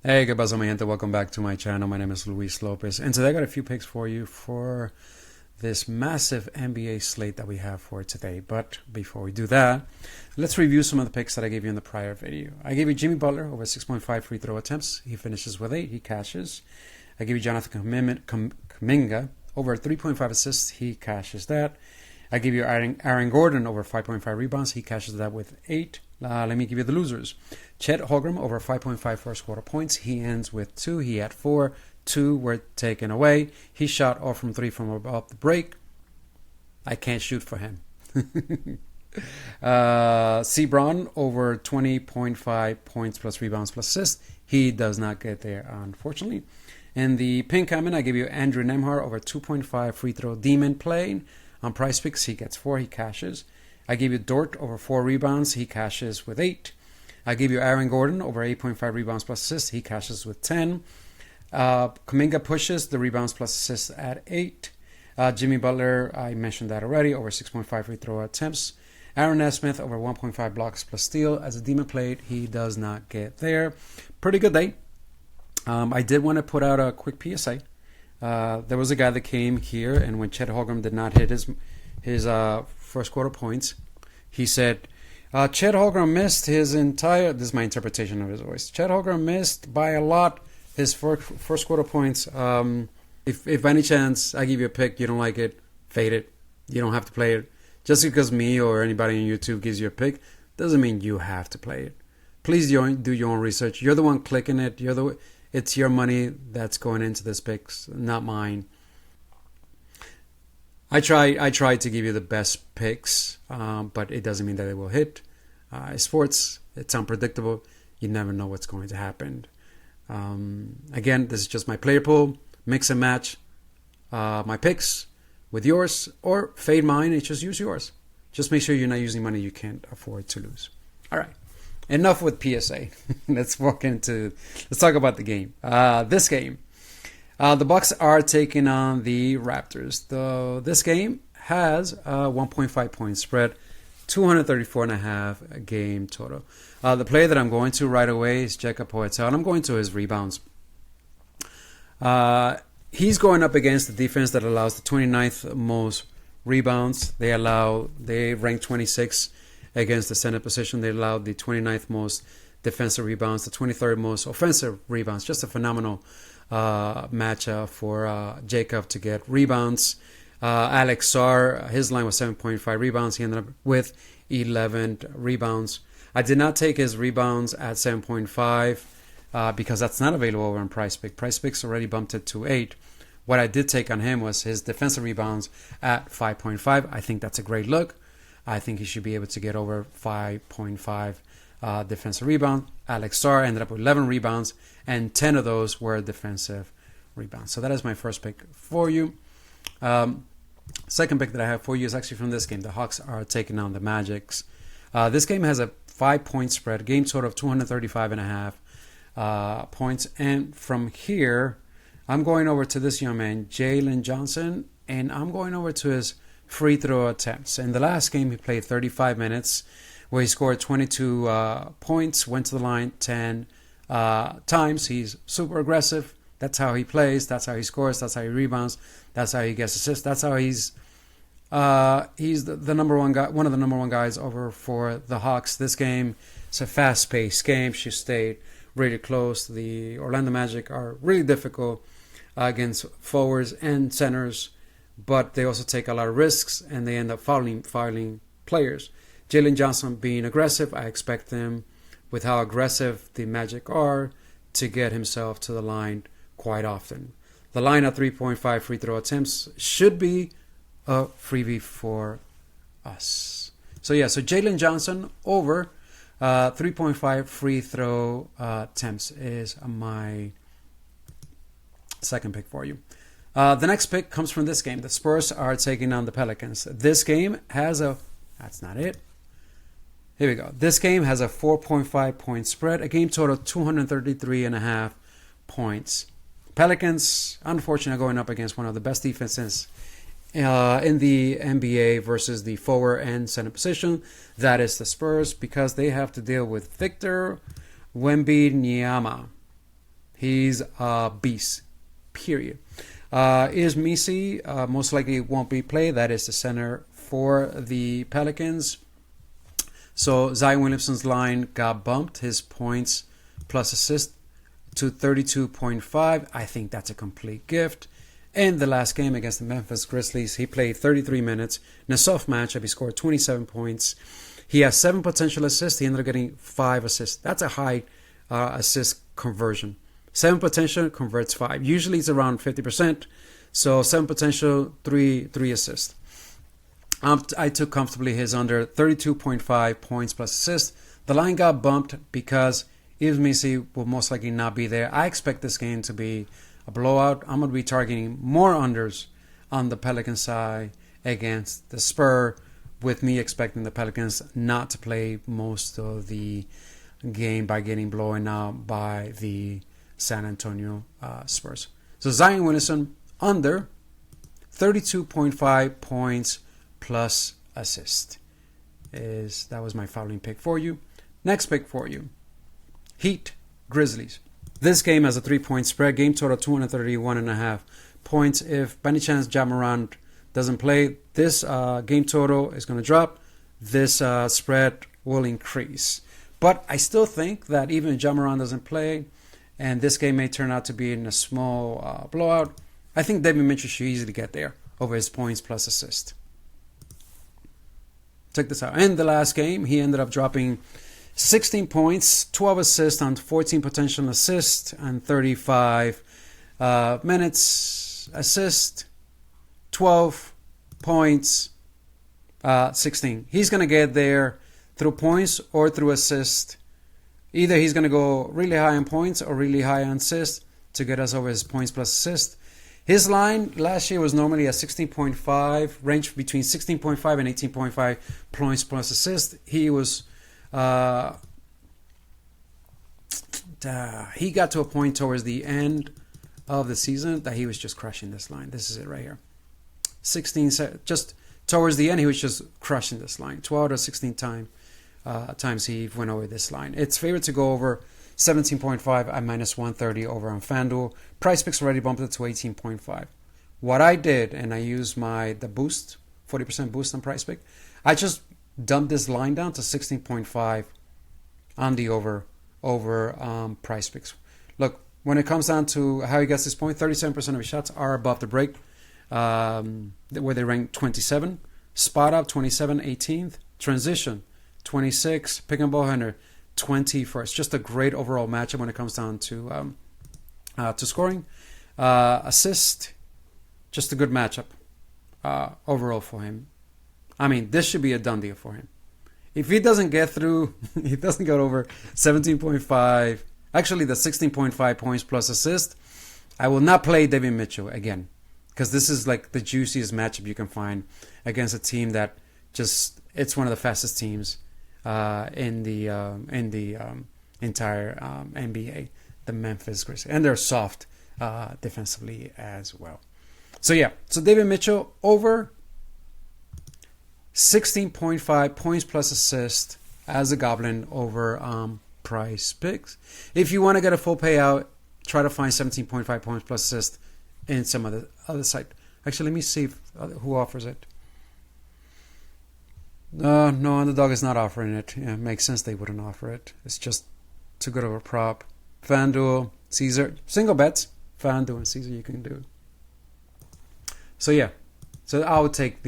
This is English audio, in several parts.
Hey, ¿qué pasa, mi gente? Welcome back to my channel. My name is Luis Lopez, and today I got a few picks for you for this massive NBA slate that we have for today. But before we do that, let's review some of the picks that I gave you in the prior video. I gave you Jimmy Butler over 6.5 free throw attempts. He finishes with 8. He cashes. I gave you Jonathan Kuminga over 3.5 assists. He cashes that. I gave you Aaron Gordon over 5.5 rebounds. He cashes that with 8. Let me give you the losers. Chet Holmgren over 5.5 first quarter points. He ends with 2. He had 4. 2 were taken away. He shot off from 3 from above the break. I can't shoot for him. C. Braun over 20.5 points plus rebounds plus assists. He does not get there, unfortunately. In the pink comment, I give you Andrew Nembhard over 2.5 free throw demon playing. On Price Picks, he gets 4. He cashes. I give you Dort over 4 rebounds. He cashes with 8. I give you Aaron Gordon over 8.5 rebounds plus assists. He cashes with 10. Kuminga pushes the rebounds plus assists at 8. Jimmy Butler, I mentioned that already, over 6.5 free throw attempts. Aaron Nesmith over 1.5 blocks plus steal. As a demon played, he does not get there. Pretty good day. I did want to put out a quick PSA. There was a guy that came here, and when Chet Holmgren did not hit his first quarter points, he said, Chet Holmgren missed his entire... This is my interpretation of his voice. Chet Holmgren missed by a lot his first quarter points. If by any chance I give you a pick, you don't like it, fade it. You don't have to play it. Just because me or anybody on YouTube gives you a pick doesn't mean you have to play it. Please do your own research. You're the one clicking it. It's your money that's going into this picks, not mine. I try to give you the best picks, but it doesn't mean that it will hit. Sports, it's unpredictable. You never know what's going to happen. Again, this is just my player pool. Mix and match my picks with yours, or fade mine and just use yours. Just make sure you're not using money you can't afford to lose. All right. Enough with PSA. Let's talk about the game. This game. The Bucks are taking on the Raptors. This game has a 1.5 point spread, 234.5 game total. The player that I'm going to right away is Jakob Poeltl, and I'm going to his rebounds. He's going up against the defense that allows the 29th most rebounds. They rank 26 against the center position. They allowed the 29th most defensive rebounds, the 23rd most offensive rebounds. Just a phenomenal matchup for Jacob to get rebounds. Alex Sarr, his line was 7.5 rebounds. He ended up with 11 rebounds. I did not take his rebounds at 7.5 because that's not available over on Price Pick. Price Pick's already bumped it to 8. What I did take on him was his defensive rebounds at 5.5. I think that's a great look. I think he should be able to get over 5.5 defensive rebound. Alex Sarr ended up with 11 rebounds, and 10 of those were defensive rebounds. So that is my first pick for you. Second pick that I have for you is actually from this game. The Hawks are taking on the Magics. This game has a 5-point spread, game total of 235.5 points. And from here, I'm going over to this young man, Jalen Johnson, and I'm going over to his free throw attempts. In the last game, he played 35 minutes, where he scored 22 points, went to the line 10 times. He's super aggressive. That's how he plays. That's how he scores. That's how he rebounds. That's how he gets assists. That's how he's the number one guy, one of the number one guys over for the Hawks. This game, it's a fast-paced game. She stayed really close. The Orlando Magic are really difficult against forwards and centers, but they also take a lot of risks, and they end up fouling players. Jalen Johnson being aggressive, I expect him, with how aggressive the Magic are, to get himself to the line quite often. The line at 3.5 free throw attempts should be a freebie for us. So Jalen Johnson over 3.5 free throw attempts is my second pick for you. The next pick comes from this game. The Spurs are taking on the Pelicans. This game has a... That's not it. Here we go. This game has a 4.5 point spread, a game total of 233.5 points. Pelicans, unfortunately, going up against one of the best defenses in the NBA versus the forward and center position. That is the Spurs, because they have to deal with Victor Wembanyama. He's a beast, period. Is Misi most likely won't be played. That is the center for the Pelicans. So Zion Williamson's line got bumped, his points plus assist to 32.5. I think that's a complete gift. In the last game against the Memphis Grizzlies, he played 33 minutes. In a soft matchup, he scored 27 points. He has 7 potential assists. He ended up getting 5 assists. That's a high assist conversion. 7 potential converts 5. Usually it's around 50%. So 7 potential, 3 assists. I took comfortably his under 32.5 points plus assist. The line got bumped because Yves Missi will most likely not be there. I expect this game to be a blowout. I'm going to be targeting more unders on the Pelicans side against the Spurs, with me expecting the Pelicans not to play most of the game by getting blown out by the San Antonio Spurs. So Zion Williamson under 32.5 points plus assist. That was my fouling pick for you. Next pick for you. Heat Grizzlies. This game has a 3-point spread. Game total 231.5 points. If by any chance Ja Morant doesn't play, this game total is going to drop. This spread will increase. But I still think that even if Ja Morant doesn't play, and this game may turn out to be in a small blowout, I think David Mitchell should easily get there over his points plus assist. Check this out. In the last game, he ended up dropping 16 points, 12 assists on 14 potential assists, and 35 minutes assist, 12 points, 16. He's going to get there through points or through assist. Either he's going to go really high on points or really high on assists to get us over his points plus assist. His line last year was normally a 16.5, range between 16.5 and 18.5 points plus assist. He was he got to a point towards the end of the season that he was just crushing this line. This is it right here. 16, just towards the end, he was just crushing this line. 12 to 16 times he went over this line. It's favored to go over 17.5 at minus 130 over on FanDuel. Price picks already bumped it to 18.5. What I did, and I used the boost, 40% boost on price pick, I just dumped this line down to 16.5 on the over price picks. Look, when it comes down to how he gets this point, 37% of his shots are above the break, where they rank 27. Spot up, 27, 18th. Transition, 26. Pick and ball handler, 21st. Just a great overall matchup when it comes down to scoring. Assist, just a good matchup overall for him. I mean, this should be a done deal for him. If he doesn't get through, he doesn't get over 17.5, actually the 16.5 points plus assist, I will not play David Mitchell again, because this is like the juiciest matchup you can find against a team that it's one of the fastest teams in the entire NBA, the Memphis Grizzlies, and they're soft defensively as well. So David Mitchell over 16.5 points plus assist as a Goblin over price picks. If you want to get a full payout, try to find 17.5 points plus assist in some other site. Actually, let me see who offers it. No, Underdog is not offering it. Yeah, it makes sense they wouldn't offer it. It's just too good of a prop. FanDuel, Caesar, single bets. FanDuel and Caesar you can do. So I would take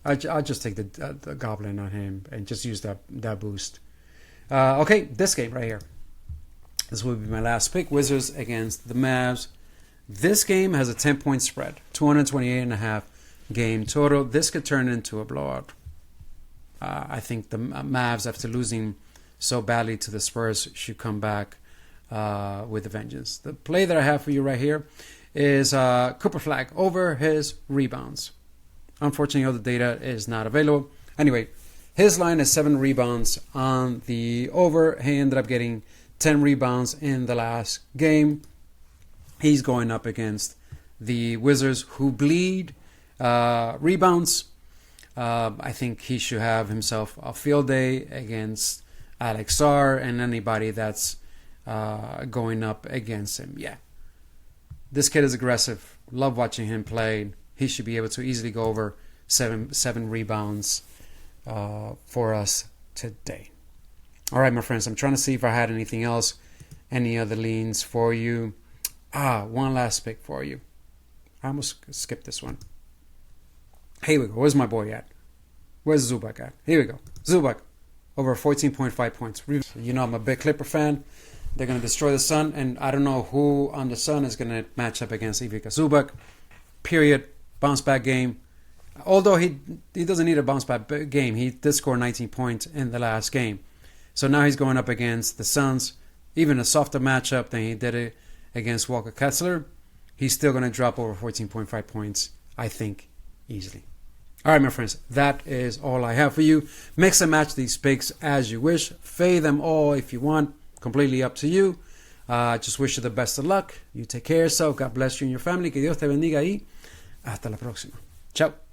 I'll just take the Goblin on him and just use that boost. Okay, this game right here. This will be my last pick. Wizards against the Mavs. This game has a 10-point spread. 228.5 game total. This could turn into a blowout. I think the Mavs, after losing so badly to the Spurs, should come back with a vengeance. The play that I have for you right here is Cooper Flag over his rebounds. Unfortunately, all the data is not available. Anyway, his line is 7 rebounds on the over. He ended up getting 10 rebounds in the last game. He's going up against the Wizards, who bleed rebounds. I think he should have himself a field day against Alex Sarr and anybody that's going up against him. Yeah. This kid is aggressive. Love watching him play. He should be able to easily go over seven rebounds for us today. All right, my friends. I'm trying to see if I had anything else, any other leans for you. One last pick for you. I almost skipped this one. Here we go. Where's my boy at? Where's Zubac at? Here we go. Zubac, over 14.5 points. You know I'm a big Clipper fan. They're going to destroy the Sun, and I don't know who on the Sun is going to match up against Ivica Zubac. Period. Bounce back game. Although he doesn't need a bounce back game. He did score 19 points in the last game. So now he's going up against the Suns. Even a softer matchup than he did it against Walker Kessler. He's still going to drop over 14.5 points, I think, easily. All right, my friends, that is all I have for you. Mix and match these picks as you wish. Fade them all if you want. Completely up to you. Just wish you the best of luck. You take care of yourself. God bless you and your family. Que Dios te bendiga y hasta la próxima. Chao.